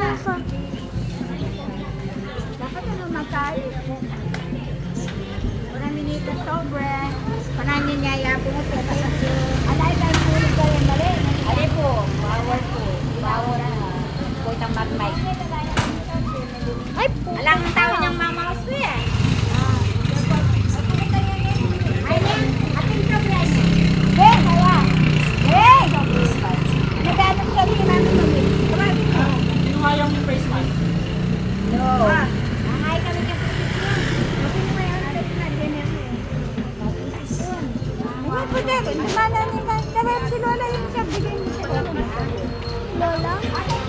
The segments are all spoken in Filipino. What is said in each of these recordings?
ka. Dapat ano magkain. Una minita sobre. Pananin niya ya po sa tayo. Alay tayo tulog ka rin mali. Ali po, bawal po. Bawal na. Po itang magmay. Ay, Alang ang tao niyang mama ko siya. Ay, ating problem niya. Hey, kaya. Hey! Naghanap kami namin kami. Kumagin mo. Sino nga yung face mask? No. Ay, kami ka posisyon. Kapag mo yan, alam na, ganyan mo eh. Posisyon. Ay, pwede. Mana nila. Kaya si Lola yung siya. Bigay mo siya. Lola?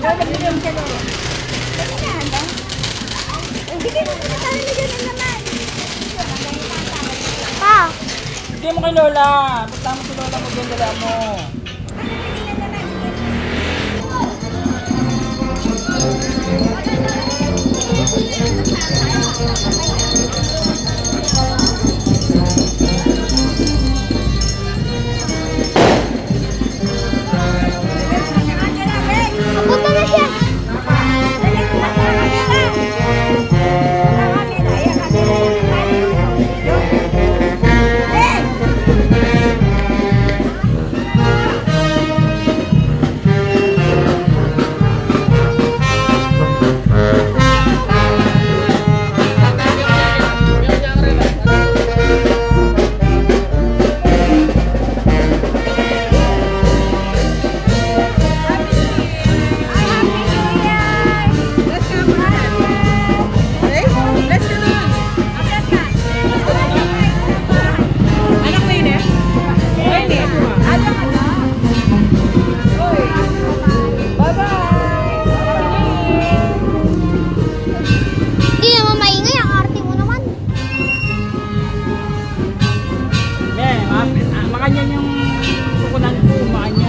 Lola, bigyan mo siya, Lola. Kasi nga, ano? Bigay mo siya. Sana na ganun naman. Pa. Bigay mo kay Lola. Basta mo si Lola mo dyan, dala mo. Punta na siya. Hindi naman maingay. Ang arte mo naman. Ne, makanyan yung kukunan ko, makanyan.